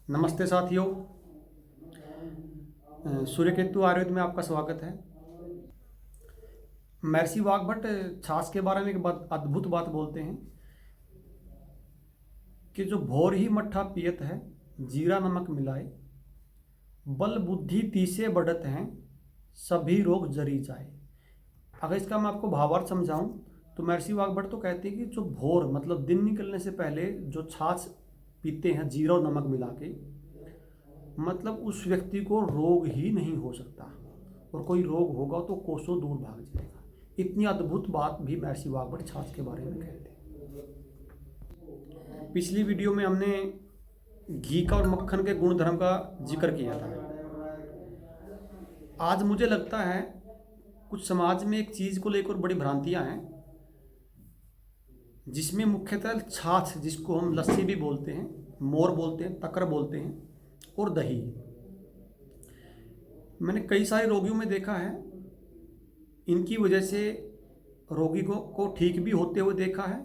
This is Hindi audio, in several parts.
नमस्ते साथियों। सूर्यकेतु आयुर्वेद में आपका स्वागत है। महर्षि वाग्भट छाछ के बारे में एक अद्भुत बात बोलते हैं कि जो भोर ही मट्ठा पियत है, जीरा नमक मिलाए, बल बुद्धि तीसे बढ़त हैं, सभी रोग जरी जाए। अगर इसका मैं आपको भावार्थ समझाऊं तो महर्षि वाग्भट तो कहते हैं कि जो भोर मतलब दिन निकलने से पहले जो छाछ पीते हैं जीरा और नमक मिला के, मतलब उस व्यक्ति को रोग ही नहीं हो सकता, और कोई रोग होगा तो कोसों दूर भाग जाएगा। इतनी अद्भुत बात भी महर्षि वाग्भट छाछ के बारे में कहते हैं। पिछली वीडियो में हमने घी का और मक्खन के गुण धर्म का जिक्र किया था। आज मुझे लगता है कुछ समाज में एक चीज़ को लेकर बड़ी भ्रांतियां हैं, जिसमें मुख्यतः छाछ, जिसको हम लस्सी भी बोलते हैं, मोर बोलते हैं, तकर बोलते हैं, और दही। मैंने कई सारे रोगियों में देखा है, इनकी वजह से रोगी को ठीक भी होते हुए देखा है,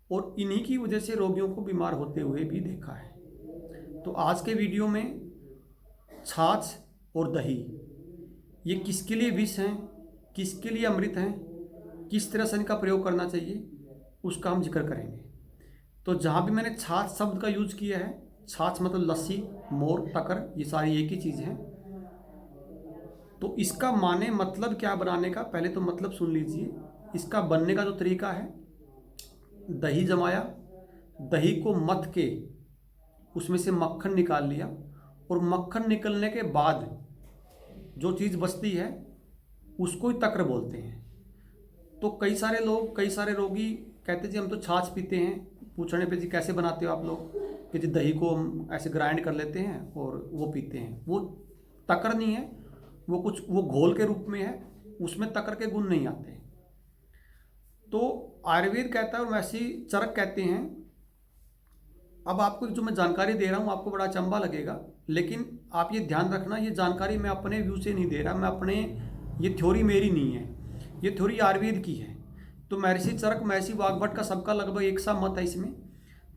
और इन्हीं की वजह से रोगियों को बीमार होते हुए भी देखा है। तो आज के वीडियो में छाछ और दही, ये किसके लिए विष हैं, किसके लिए अमृत हैं, किस तरह से इनका प्रयोग करना चाहिए, उसका हम जिक्र करेंगे। तो जहाँ भी मैंने छाछ शब्द का यूज किया है, छाछ मतलब लस्सी, मोर, तकर, ये सारी एक ही चीज़ है। तो इसका माने मतलब क्या बनाने का, पहले तो मतलब सुन लीजिए। इसका बनने का जो तरीका है, दही जमाया, दही को मथ के उसमें से मक्खन निकाल लिया, और मक्खन निकलने के बाद जो चीज़ बचती है उसको ही तक्र बोलते हैं। तो कई सारे लोग, कई सारे रोगी कहते जी हम तो छाछ पीते हैं। पूछने पे जी कैसे बनाते हो आप लोग, कि जी दही को हम ऐसे ग्राइंड कर लेते हैं और वो पीते हैं। वो तक्र नहीं है, वो घोल के रूप में है, उसमें तक्र के गुण नहीं आते। तो आयुर्वेद कहता है, और वैसे ही चरक कहते हैं। अब आपको जो मैं जानकारी दे रहा हूँ आपको बड़ा अचंभा लगेगा, लेकिन आप ये ध्यान रखना, ये जानकारी मैं अपने व्यू से नहीं दे रहा, मैं अपने, ये थ्योरी मेरी नहीं है, ये थ्योरी आयुर्वेद की है। तो महर्षि चरक, महर्षि वाग्भट का सबका लगभग एक सा मत है इसमें।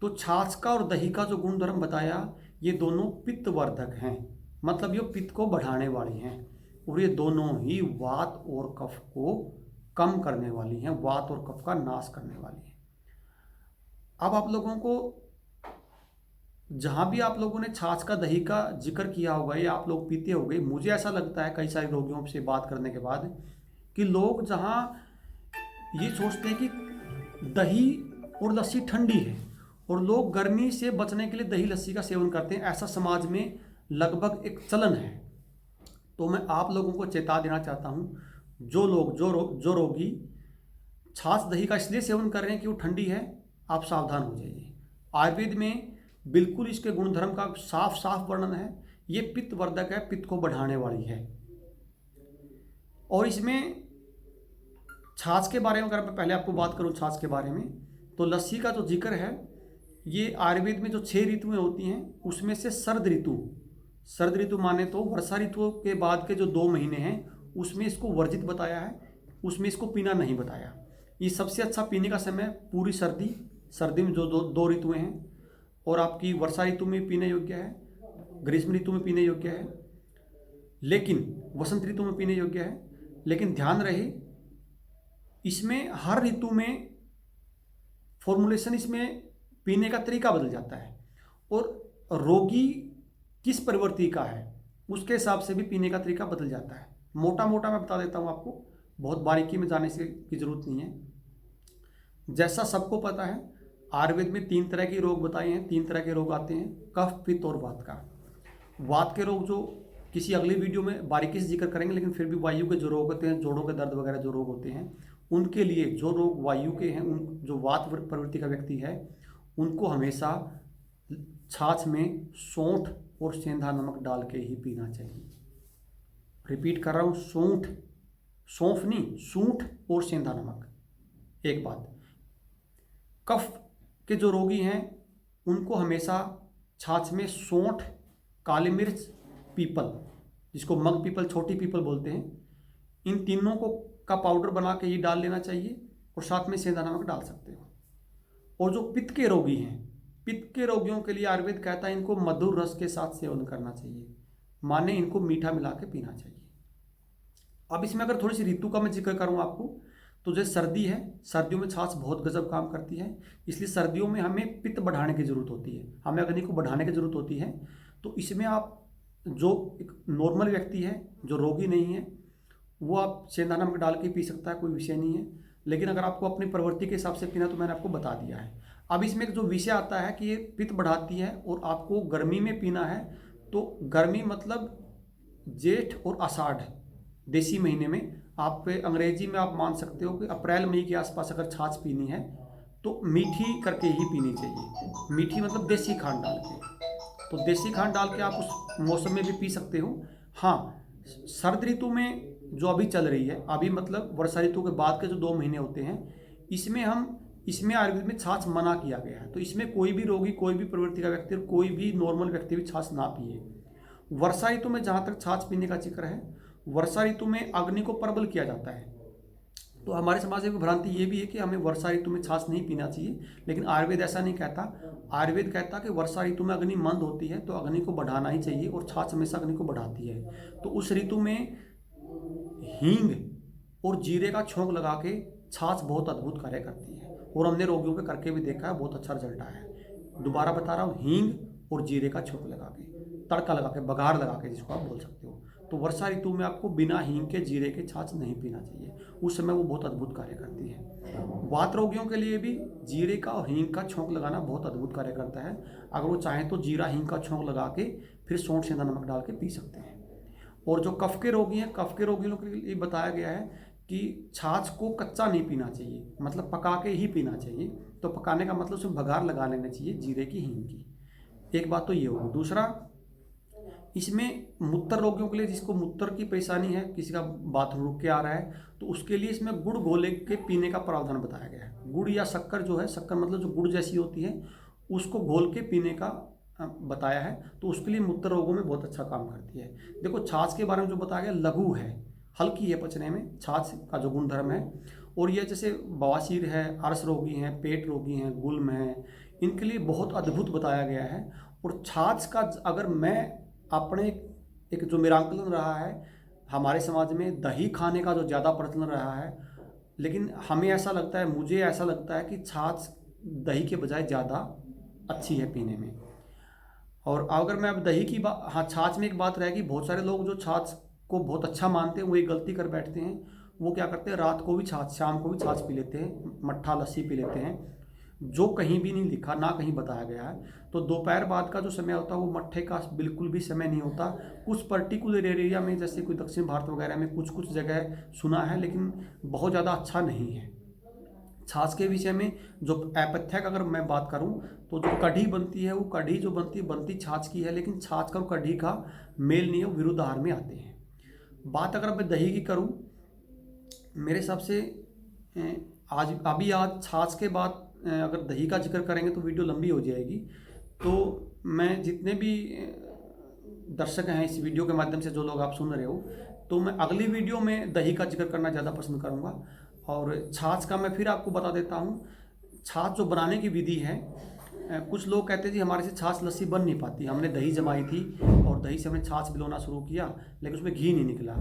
तो छाछ का और दही का जो गुण धर्म बताया, ये दोनों पित्तवर्धक हैं, मतलब ये पित्त को बढ़ाने वाली हैं, और ये दोनों ही वात और कफ को कम करने वाली हैं, वात और कफ का नाश करने वाली हैं। अब आप लोगों को, जहाँ भी आप लोगों ने छाछ का, दही का जिक्र किया होगा, ये आप लोग पीते होंगे, मुझे ऐसा लगता है कई सारे रोगियों से बात करने के बाद, कि लोग जहाँ ये सोचते हैं कि दही और लस्सी ठंडी है, और लोग गर्मी से बचने के लिए दही लस्सी का सेवन करते हैं, ऐसा समाज में लगभग एक चलन है। तो मैं आप लोगों को चेता देना चाहता हूँ, जो लोग, जो रोगी छाछ दही का इसलिए सेवन कर रहे हैं कि वो ठंडी है, आप सावधान हो जाइए। आयुर्वेद में बिल्कुल इसके गुणधर्म का साफ साफ वर्णन है। ये पित्तवर्धक है, पित्त को बढ़ाने वाली है। और इसमें छाछ के बारे में अगर मैं पहले आपको बात करूं, छाछ के बारे में, तो लस्सी का जो जिक्र है, ये आयुर्वेद में जो 6 ऋतुएं होती हैं उसमें से शरद ऋतु माने तो वर्षा ऋतु के बाद के जो 2 महीने हैं उसमें इसको वर्जित बताया है, उसमें इसको पीना नहीं बताया। ये सबसे अच्छा पीने का समय पूरी सर्दी में जो दो ऋतुएं हैं, और आपकी वर्षा ऋतु में पीने योग्य है, ग्रीष्म ऋतु में पीने योग्य है, लेकिन वसंत ऋतु में पीने योग्य है। लेकिन ध्यान रहे, इसमें हर ऋतु में फॉर्मुलेशन, इसमें पीने का तरीका बदल जाता है, और रोगी किस प्रवृत्ति का है उसके हिसाब से भी पीने का तरीका बदल जाता है। मोटा मोटा मैं बता देता हूँ आपको, बहुत बारीकी में जाने से की जरूरत नहीं है। जैसा सबको पता है, आयुर्वेद में 3 तरह के रोग बताए हैं, 3 तरह के रोग आते हैं, कफ, पित्त और वात का। वात के रोग जो किसी अगली वीडियो में बारीकी से जिक्र करेंगे, लेकिन फिर भी वायु के जो रोग होते हैं, जोड़ों के दर्द वगैरह जो रोग होते हैं, उनके लिए जो रोग वायु के हैं, उन जो वात प्रवृत्ति का व्यक्ति है, उनको हमेशा छाछ में सौंठ और सेंधा नमक डाल के ही पीना चाहिए। रिपीट कर रहा हूँ, सौंफ नहीं, सूंठ और सेंधा नमक। एक बात, कफ के जो रोगी हैं उनको हमेशा छाछ में सौंठ, काली मिर्च, पीपल, जिसको मग पीपल, छोटी पीपल बोलते हैं, इन तीनों को का पाउडर बना के ये डाल लेना चाहिए, और साथ में सेंधा नमक डाल सकते हो। और जो पित्त के रोगी हैं, पित्त के रोगियों के लिए आयुर्वेद कहता है इनको मधुर रस के साथ सेवन करना चाहिए, माने इनको मीठा मिला के पीना चाहिए। अब इसमें अगर थोड़ी सी ऋतु का मैं जिक्र करूँ आपको, तो जैसे सर्दी है, सर्दियों में छाछ बहुत गजब काम करती है, इसलिए सर्दियों में हमें पित्त बढ़ाने की ज़रूरत होती है, हमें अग्नि को बढ़ाने की ज़रूरत होती है। तो इसमें आप जो एक नॉर्मल व्यक्ति है जो रोगी नहीं है वो आप सेंधा नमक डाल के पी सकता है, कोई विषय नहीं है। लेकिन अगर आपको अपनी प्रवृत्ति के हिसाब से पीना तो मैंने आपको बता दिया है। अब इसमें एक जो विषय आता है कि ये पित्त बढ़ाती है और आपको गर्मी में पीना है, तो गर्मी मतलब जेठ और आषाढ़ देसी महीने में, आप अंग्रेजी में आप मान सकते हो कि अप्रैल मई के आसपास अगर छाछ पीनी है तो मीठी करके ही पीनी चाहिए। मीठी मतलब देसी खांड डाल के, तो देसी खांड डाल के आप उस मौसम में भी पी सकते हो। हाँ, सर्द ऋतु में जो अभी चल रही है, अभी मतलब वर्षा ऋतु के बाद के जो 2 महीने होते हैं, इसमें आयुर्वेद में छाछ मना किया गया है। तो इसमें कोई भी रोगी, कोई भी प्रवृत्ति का व्यक्ति, कोई भी नॉर्मल व्यक्ति भी छाछ ना पिए। वर्षा ऋतु में जहाँ तक छाछ पीने का जिक्र है, वर्षा ऋतु में अग्नि को प्रबल किया जाता है। तो हमारे समाज में भ्रांति ये भी है कि हमें वर्षा ऋतु में छाछ नहीं पीना चाहिए, लेकिन आयुर्वेद ऐसा नहीं कहता। आयुर्वेद कहता कि वर्षा ऋतु में अग्नि मंद होती है तो अग्नि को बढ़ाना ही चाहिए, और छाछ हमेशा अग्नि को बढ़ाती है। तो उस ऋतु में हींग और जीरे का छोंक लगा के छाछ बहुत अद्भुत कार्य करती है, और हमने रोगियों पे करके भी देखा है, बहुत अच्छा रिजल्ट आया है। दोबारा बता रहा हूँ, हींग और जीरे का छोंक लगा के, तड़का लगा के, बघार लगा के जिसको आप बोल सकते हो। तो वर्षा ऋतु में आपको बिना हींग के, जीरे के छाछ नहीं पीना चाहिए, उस समय वो बहुत अद्भुत कार्य करती है। वात रोगियों के लिए भी जीरे का और हींग का छोंक लगाना बहुत अद्भुत कार्य करता है। अगर वो चाहें तो जीरा हींग का छोंक लगा के फिर सौंठ सेंधा नमक डाल के पी सकते हैं। और जो कफ के रोगी हैं, कफ के रोगियों के लिए बताया गया है कि छाछ को कच्चा नहीं पीना चाहिए, मतलब पका के ही पीना चाहिए। तो पकाने का मतलब उसमें बघार लगा लेना चाहिए जीरे की, हींग की। एक बात तो ये होगी। दूसरा, इसमें मूत्र रोगियों के लिए, जिसको मूत्र की परेशानी है, किसी का बाथरूम रुक के आ रहा है, तो उसके लिए इसमें गुड़ घोले के पीने का प्रावधान बताया गया है। गुड़ या शक्कर जो है, शक्कर मतलब जो गुड़ जैसी होती है, उसको घोल के पीने का बताया है। तो उसके लिए मूत्र रोगों में बहुत अच्छा काम करती है। देखो, छाछ के बारे में जो बताया गया, लघु है, हल्की है पचने में, छाछ का जो गुणधर्म है। और ये जैसे बवासीर है, अरस रोगी हैं, पेट रोगी हैं, गुल्म है, इनके लिए बहुत अद्भुत बताया गया है। और छाछ का अगर मैं अपने एक जो मेरा आंकलन रहा है, हमारे समाज में दही खाने का जो ज़्यादा प्रचलन रहा है, लेकिन हमें ऐसा लगता है, मुझे ऐसा लगता है कि छाछ दही के बजाय ज़्यादा अच्छी है पीने में। और अगर मैं अब दही की बात, हाँ, छाछ में एक बात रहेगी, बहुत सारे लोग जो छाछ को बहुत अच्छा मानते हैं वो एक गलती कर बैठते हैं। वो क्या करते हैं, रात को भी छाछ, शाम को भी छाछ पी लेते हैं, मट्ठा लस्सी पी लेते हैं, जो कहीं भी नहीं लिखा, ना कहीं बताया गया है। तो दोपहर बाद का जो समय होता है वो मट्ठे का बिल्कुल भी समय नहीं होता। कुछ पर्टिकुलर एरिया में, जैसे कोई दक्षिण भारत वगैरह में कुछ कुछ जगह सुना है, लेकिन बहुत ज़्यादा अच्छा नहीं है। छाछ के विषय में जो अपथ्य का अगर मैं बात करूं, तो जो कढ़ी बनती है, वो कढ़ी जो बनती छाछ की है, लेकिन छाछ का और कढ़ी का मेल नहीं है, वो विरुद्ध आहार में आते हैं। बात अगर मैं दही की करूं, मेरे हिसाब से आज छाछ के बाद अगर दही का जिक्र करेंगे तो वीडियो लंबी हो जाएगी। तो मैं जितने भी दर्शक हैं इस वीडियो के माध्यम से, जो लोग आप सुन रहे हो, तो मैं अगली वीडियो में दही का जिक्र करना ज़्यादा पसंद करूँगा। और छाछ का मैं फिर आपको बता देता हूँ, छाछ जो बनाने की विधि है, कुछ लोग कहते हैं जी हमारे से छाछ लस्सी बन नहीं पाती, हमने दही जमाई थी और दही से हमने छाछ बिलोना शुरू किया, लेकिन उसमें घी नहीं निकला।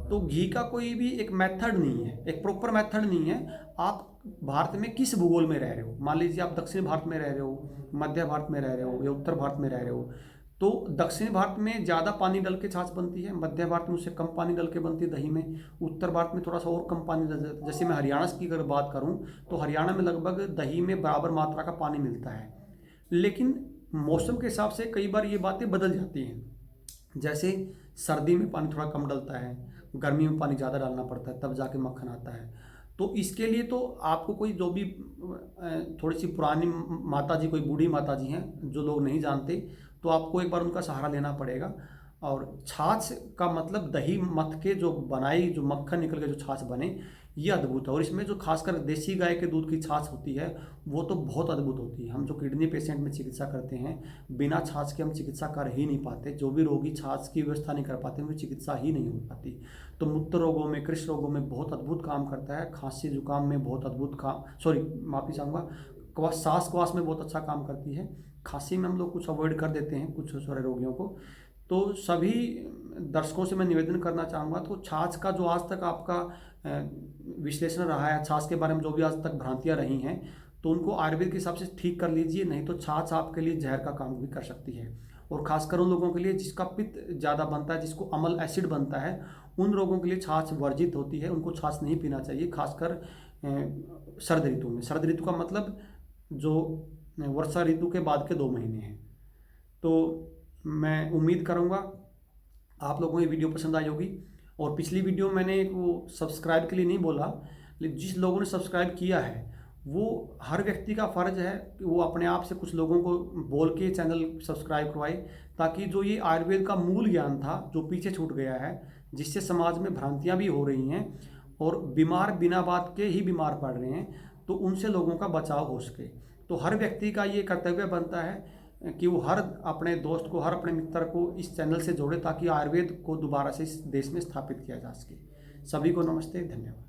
तो घी का कोई भी एक मेथड नहीं है, एक प्रॉपर मेथड नहीं है। आप भारत में किस भूगोल में रह रहे हो, मान लीजिए आप दक्षिण भारत में रह रहे हो, मध्य भारत में रह रहे हो, या उत्तर भारत में रह रहे हो, तो दक्षिण भारत में ज़्यादा पानी डाल के छाछ बनती है, मध्य भारत में उससे कम पानी डाल के बनती है दही में, उत्तर भारत में थोड़ा सा और कम पानी डाल। जैसे मैं हरियाणा की अगर बात करूं, तो हरियाणा में लगभग दही में बराबर मात्रा का पानी मिलता है। लेकिन मौसम के हिसाब से कई बार ये बातें बदल जाती हैं। जैसे सर्दी में पानी थोड़ा कम डलता है, गर्मी में पानी ज़्यादा डालना पड़ता है, तब जाके मक्खन आता है। तो इसके लिए तो आपको कोई जो भी थोड़ी सी पुरानी माता जी, कोई बूढ़ी माता जी हैं, जो लोग नहीं जानते, तो आपको एक बार उनका सहारा लेना पड़ेगा। और छाछ का मतलब दही मथ के जो बनाई, जो मक्खन निकल के जो छाछ बने, ये अद्भुत है। और इसमें जो खासकर देसी गाय के दूध की छाछ होती है, वो तो बहुत अद्भुत होती है। हम जो किडनी पेशेंट में चिकित्सा करते हैं, बिना छाछ के हम चिकित्सा कर ही नहीं पाते। जो भी रोगी छाछ की व्यवस्था नहीं कर पाते, उनकी चिकित्सा ही नहीं हो पाती। तो मूत्र रोगों में, कृष्ण रोगों में बहुत अद्भुत काम करता है। खांसी जुकाम में बहुत अद्भुत काम, माफी चाहूँगा, सांस क्वास में बहुत अच्छा काम करती है। खांसी में हम लोग कुछ अवॉइड कर देते हैं कुछ सारे रोगियों को। तो सभी दर्शकों से मैं निवेदन करना चाहूँगा, तो छाछ का जो आज तक आपका विश्लेषण रहा है, छाछ के बारे में जो भी आज तक भ्रांतियाँ रही हैं, तो उनको आयुर्वेद के हिसाब से ठीक कर लीजिए, नहीं तो छाछ आपके लिए जहर का काम भी कर सकती है। और खासकर उन लोगों के लिए जिसका पित्त ज़्यादा बनता है, जिसको अम्ल एसिड बनता है, उन लोगों के लिए छाछ वर्जित होती है, उनको छाछ नहीं पीना चाहिए, खासकर शरद ऋतु में। शरद ऋतु का मतलब जो वर्षा ऋतु के बाद के 2 महीने हैं। तो मैं उम्मीद करूँगा आप लोगों को ये वीडियो पसंद आई होगी। और पिछली वीडियो मैंने एक वो सब्सक्राइब के लिए नहीं बोला, लेकिन जिस लोगों ने सब्सक्राइब किया है वो हर व्यक्ति का फ़र्ज़ है कि वो अपने आप से कुछ लोगों को बोल के चैनल सब्सक्राइब करवाए, ताकि जो ये आयुर्वेद का मूल ज्ञान था जो पीछे छूट गया है, जिससे समाज में भ्रांतियाँ भी हो रही हैं और बीमार बिना बात के ही बीमार पड़ रहे हैं, तो उनसे लोगों का बचाव हो सके। तो हर व्यक्ति का ये कर्तव्य बनता है कि वो हर अपने दोस्त को, हर अपने मित्र को इस चैनल से जोड़े, ताकि आयुर्वेद को दोबारा से इस देश में स्थापित किया जा सके। सभी को नमस्ते, धन्यवाद।